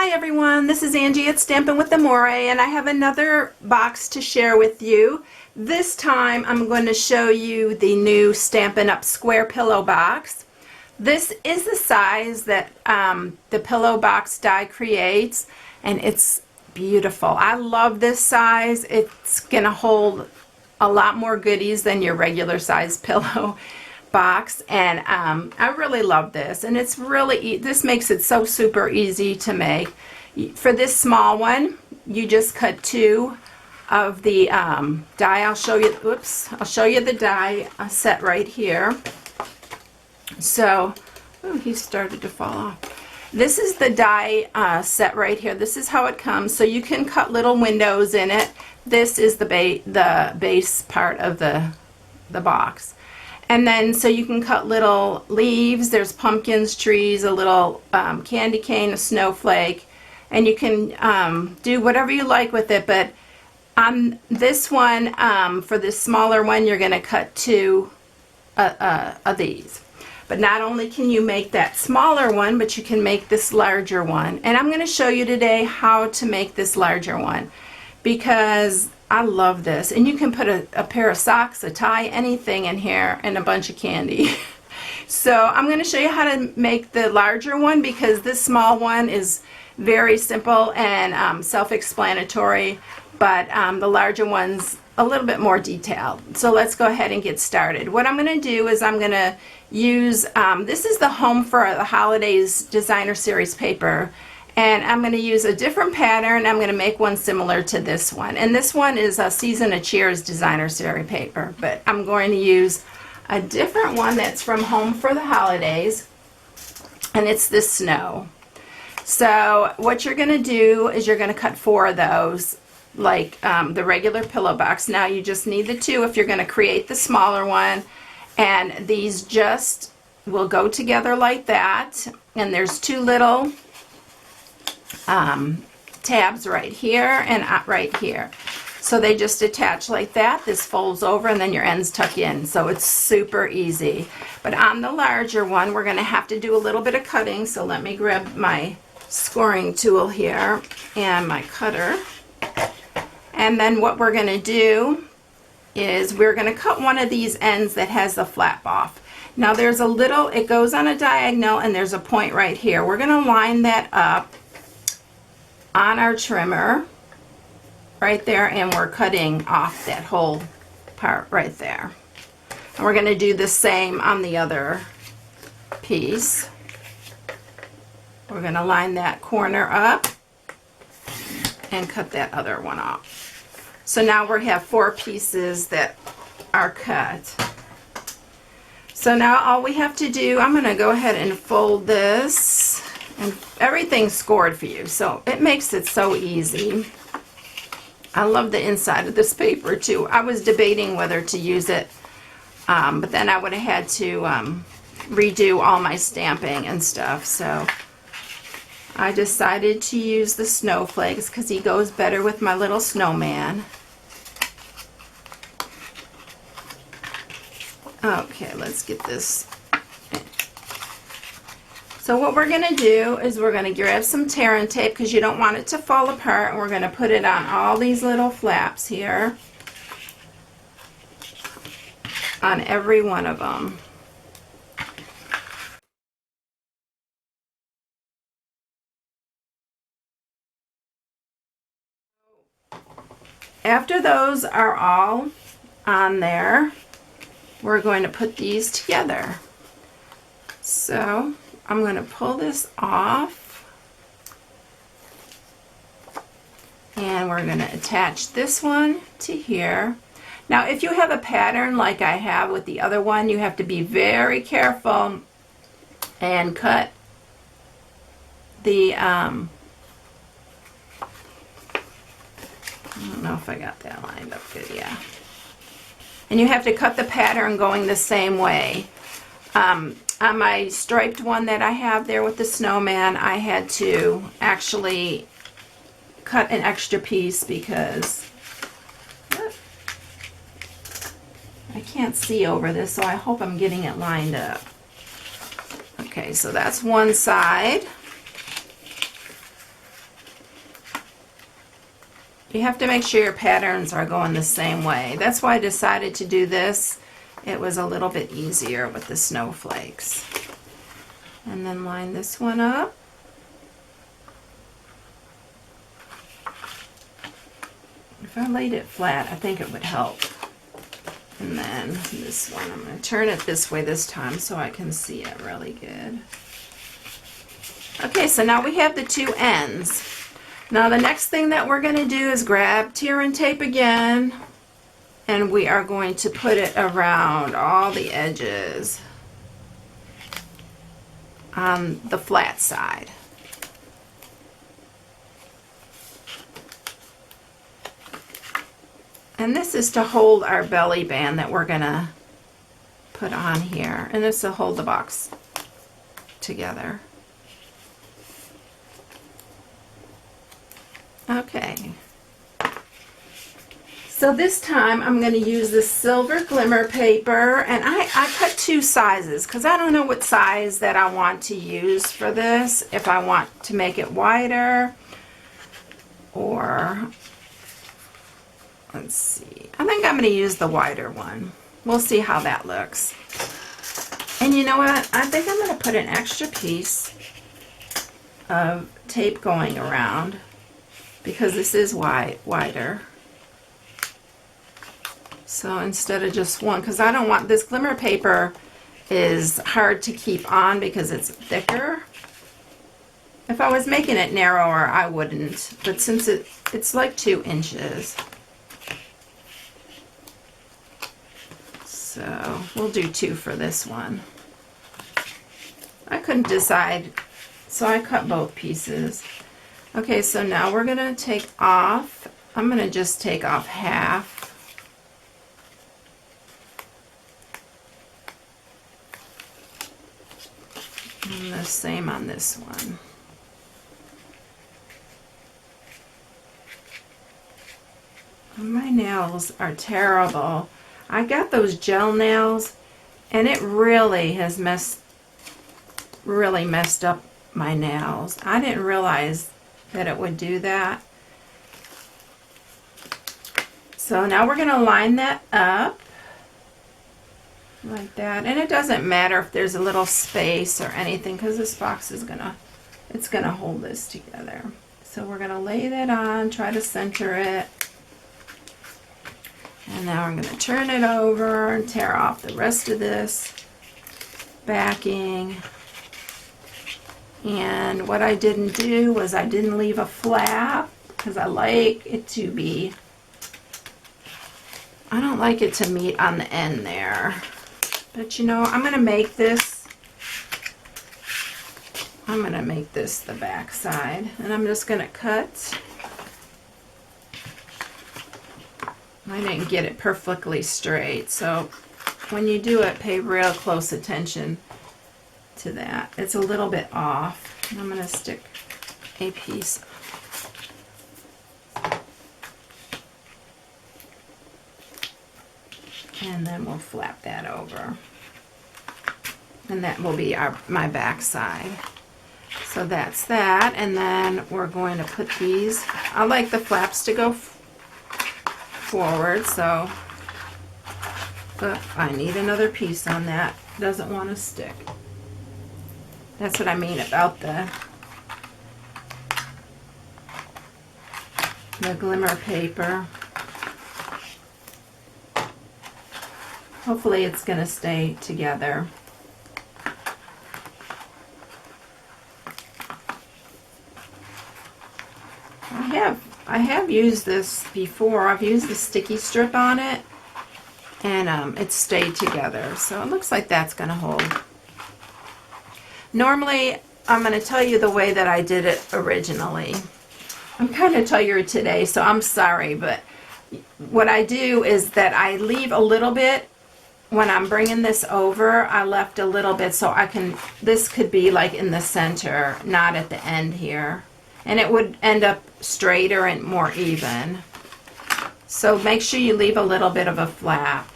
Hi everyone, this is Angie at Stampin' with Amore, and I have another box to share with you. This time I'm going to show you the new Stampin' Up square pillow box. This is the size that the Pillow Box Die creates, and it's beautiful. I love this size. It's going to hold a lot more goodies than your regular size pillow box, and I really love this, and it's really this makes it so super easy to make. For this small one, you just cut 2 of the die. I'll show you the die set right here. So he started to fall off. This is the die set right here. This is how it comes, so you can cut little windows in it. This is the base part of the box. And then so you can cut little leaves, there's pumpkins, trees, a little candy cane, a snowflake, and you can do whatever you like with it. But on this one, for this smaller one, you're going to cut 2 of these. But not only can you make that smaller one, but you can make this larger one. And I'm going to show you today how to make this larger one, because I love this. And you can put a pair of socks, a tie, anything in here, and a bunch of candy. So I'm going to show you how to make the larger one, because this small one is very simple and self-explanatory, but the larger one's a little bit more detailed. So let's go ahead and get started. What I'm going to do is I'm going to use, this is the Home for the Holidays Designer Series paper. And I'm going to use a different pattern. I'm going to make one similar to this one. And this one is a Season of Cheers Designer Series paper. But I'm going to use a different one that's from Home for the Holidays. And it's this snow. So what you're going to do is you're going to cut 4 of those, like the regular pillow box. Now you just need the 2 if you're going to create the smaller one. And these just will go together like that. And there's 2 little tabs right here and right here, so they just attach like that. This folds over and then your ends tuck in, so it's super easy. But on the larger one, we're going to have to do a little bit of cutting, so let me grab my scoring tool here and my cutter. And then what we're going to do is we're going to cut one of these ends that has the flap off. Now there's a little, it goes on a diagonal, and there's a point right here. We're going to line that up on our trimmer right there, and we're cutting off that whole part right there. And we're going to do the same on the other piece. We're going to line that corner up and cut that other one off. So now we have 4 pieces that are cut. So now all we have to do, I'm going to go ahead and fold this. And everything's scored for you, so it makes it so easy. I love the inside of this paper too. I was debating whether to use it, but then I would have had to redo all my stamping and stuff. So I decided to use the snowflakes because he goes better with my little snowman. Okay, let's get this. So what we're going to do is we're going to grab some tear and tape, because you don't want it to fall apart, and we're going to put it on all these little flaps here, on every one of them. After those are all on there, we're going to put these together. So I'm going to pull this off, and we're going to attach this one to here. Now if you have a pattern like I have with the other one, you have to be very careful and cut the I don't know if I got that lined up good. Yeah. And you have to cut the pattern going the same way. On my striped one that I have there with the snowman, I had to actually cut an extra piece because I can't see over this, so I hope I'm getting it lined up. Okay, so that's one side. You have to make sure your patterns are going the same way. That's why I decided to do this. It was a little bit easier with the snowflakes. And then line this one up. If I laid it flat, I think it would help. And then this one, I'm going to turn it this way this time so I can see it really good. Okay, so now we have the two ends. Now the next thing that we're going to do is grab tear and tape again, and we are going to put it around all the edges on the flat side. And this is to hold our belly band that we're going to put on here, and this will hold the box together. Okay, so this time I'm going to use this silver glimmer paper, and I cut two sizes because I don't know what size that I want to use for this, if I want to make it wider or, let's see, I think I'm going to use the wider one. We'll see how that looks. And you know what, I think I'm going to put an extra piece of tape going around, because this is wider. So instead of just one, because I don't want, this glimmer paper is hard to keep on because it's thicker. If I was making it narrower, I wouldn't, but since it's like 2 inches. So we'll do 2 for this one. I couldn't decide, so I cut both pieces. Okay, so now we're going to take off, I'm going to just take off half. And the same on this one. My nails are terrible. I got those gel nails, and it really has messed up my nails. I didn't realize that it would do that. So now we're going to line that up like that, and it doesn't matter if there's a little space or anything because this box is it's gonna hold this together. So we're gonna lay that on, try to center it, and now I'm gonna turn it over and tear off the rest of this backing. And what I didn't do was I didn't leave a flap because I like it to be, I don't like it to meet on the end there. But you know, I'm going to make this the back side, and I'm just going to cut. I didn't get it perfectly straight, so when you do it, pay real close attention to that. It's a little bit off, and I'm going to stick a piece. And then we'll flap that over. And that will be my back side. So that's that, and then we're going to put these, I like the flaps to go forward, so but I need another piece on that. Doesn't want to stick. That's what I mean about the glimmer paper. Hopefully it's going to stay together. I have used this before. I've used the sticky strip on it, and it stayed together. So it looks like that's going to hold. Normally, I'm going to tell you the way that I did it originally. I'm kind of tired today, so I'm sorry, but what I do is that I leave a little bit. When I'm bringing this over, I left a little bit so I can, this could be like in the center, not at the end here. And it would end up straighter and more even. So make sure you leave a little bit of a flap.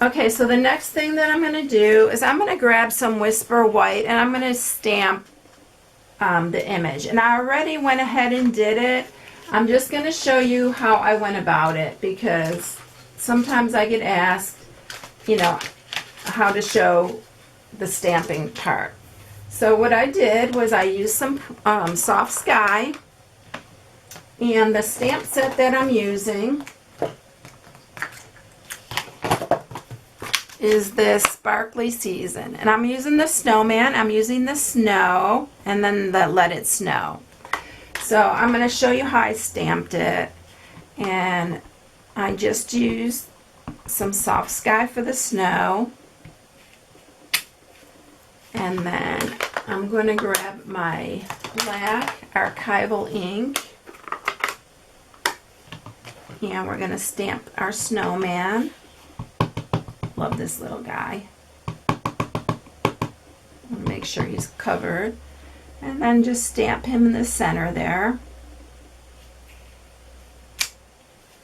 Okay, so the next thing that I'm going to do is I'm going to grab some Whisper White, and I'm going to stamp the image. And I already went ahead and did it, I'm just going to show you how I went about it, because sometimes I get asked, you know, how to show the stamping part. So what I did was I used some soft sky, and the stamp set that I'm using is this Sparkly Season, and I'm using the snowman, I'm using the snow, and then the Let It Snow. So I'm going to show you how I stamped it, and I just used some soft sky for the snow, and then I'm going to grab my black archival ink, and we're going to stamp our snowman. Love this little guy. Make sure he's covered, and then just stamp him in the center there.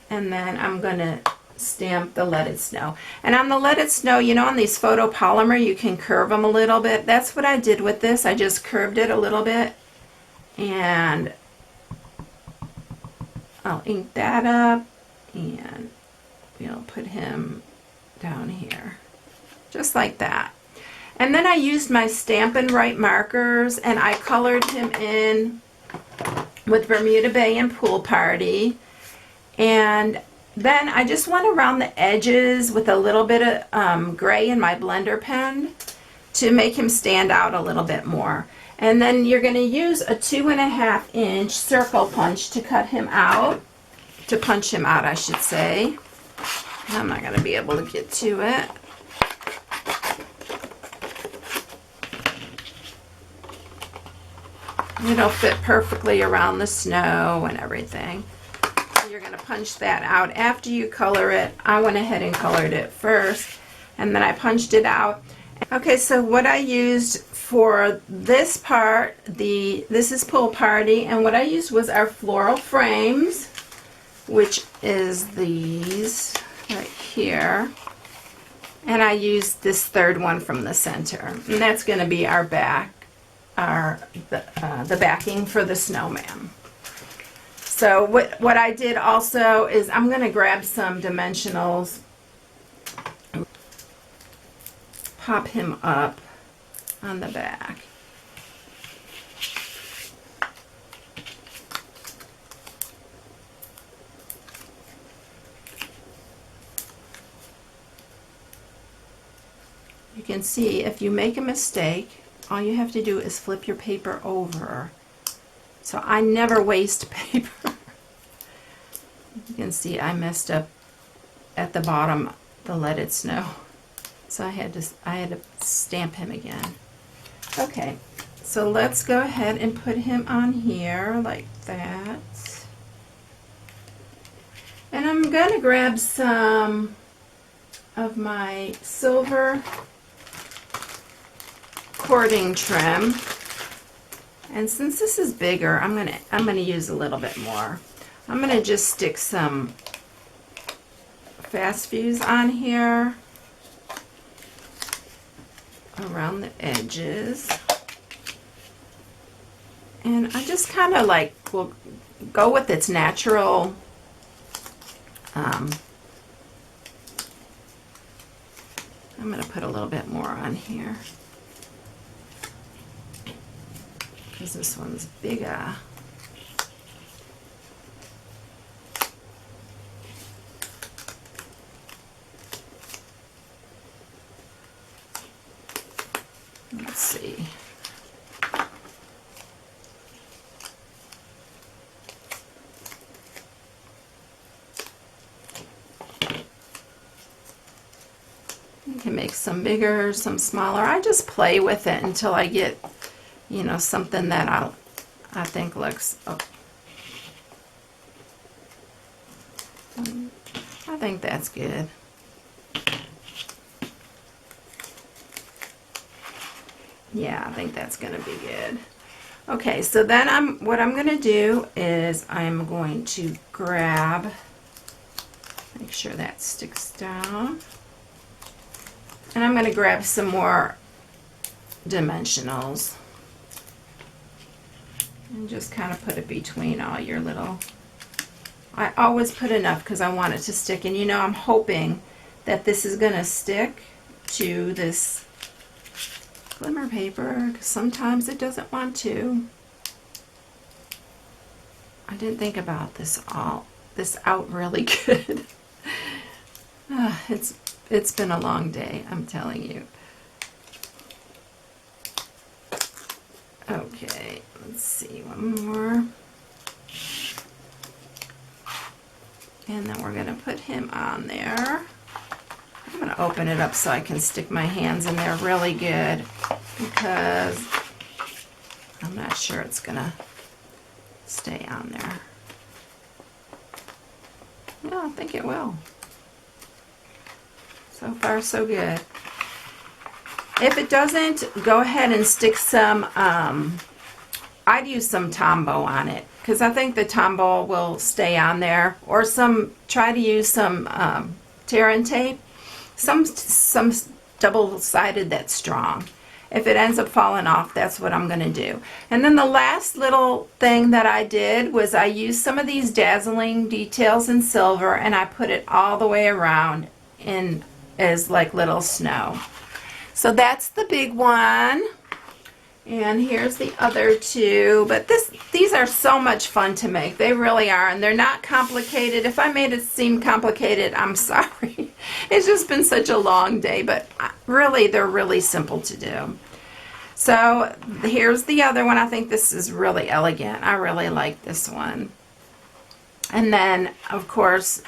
And then I'm going to stamp the Let It Snow. And on the Let It Snow, you know, on these photopolymer, you can curve them a little bit. That's what I did with this. I just curved it a little bit, and I'll ink that up, and we'll put him down here, just like that. And then I used my Stampin' Right markers, and I colored him in with Bermuda Bay and Pool Party. And then I just went around the edges with a little bit of gray in my blender pen to make him stand out a little bit more. And then you're going to use a 2.5 inch circle punch to cut him out, to punch him out, I should say. I'm not going to be able to get to it. It'll fit perfectly around the snow and everything. You're going to punch that out after you color it. I went ahead and colored it first, and then I punched it out. Okay, so what I used for this part, this is Pool Party, and what I used was our floral frames, which is these right here, and I used this third one from the center, and that's going to be our back, the backing for the snowman. So what I did also is I'm going to grab some dimensionals, pop him up on the back. You can see if you make a mistake, all you have to do is flip your paper over. So I never waste paper. You can see I messed up at the bottom, the Let It Snow. So I had to stamp him again. Okay, so let's go ahead and put him on here like that. And I'm going to grab some of my silver cording trim, and since this is bigger, I'm gonna use a little bit more. I'm gonna just stick some fast fuse on here around the edges, and I just kind of like will go with its natural I'm gonna put a little bit more on here, because this one's bigger. Let's see. You can make some bigger, some smaller. I just play with it until I get, you know, something that I think looks, oh, I think that's good. Yeah, I think that's going to be good. Okay, so then what I'm going to do is I'm going to grab, make sure that sticks down, and I'm going to grab some more dimensionals and just kind of put it between all your little I always put enough because I want it to stick. And you know, I'm hoping that this is going to stick to this glimmer paper, because sometimes it doesn't want to. I didn't think about this out really good. It's been a long day, I'm telling you. Okay, let's see, one more. And then we're going to put him on there. I'm going to open it up so I can stick my hands in there really good, because I'm not sure it's going to stay on there. No, I think it will. So far, so good. If it doesn't, go ahead and stick some, I'd use some Tombow on it, because I think the Tombow will stay on there, or try to use some tear and tape, some double-sided that's strong. If it ends up falling off, that's what I'm going to do. And then the last little thing that I did was I used some of these dazzling details in silver, and I put it all the way around in as like little snow. So that's the big one. And here's the other two. But these are so much fun to make. They really are. And they're not complicated. If I made it seem complicated, I'm sorry. It's just been such a long day. But really, they're really simple to do. So here's the other one. I think this is really elegant. I really like this one. And then, of course,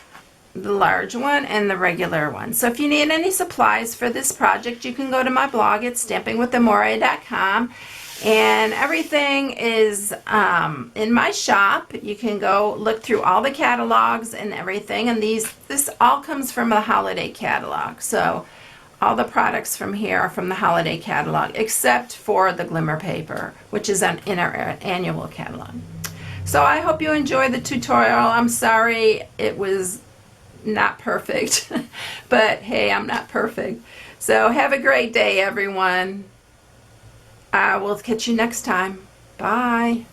the large one and the regular one. So if you need any supplies for this project, you can go to my blog at stampingwithamore.com, and everything is in my shop. You can go look through all the catalogs and everything, and this all comes from a holiday catalog. So all the products from here are from the holiday catalog, except for the glimmer paper, which is in our annual catalog. So I hope you enjoyed the tutorial. I'm sorry it was not perfect, but hey, I'm not perfect. So have a great day, everyone. I will catch you next time. Bye.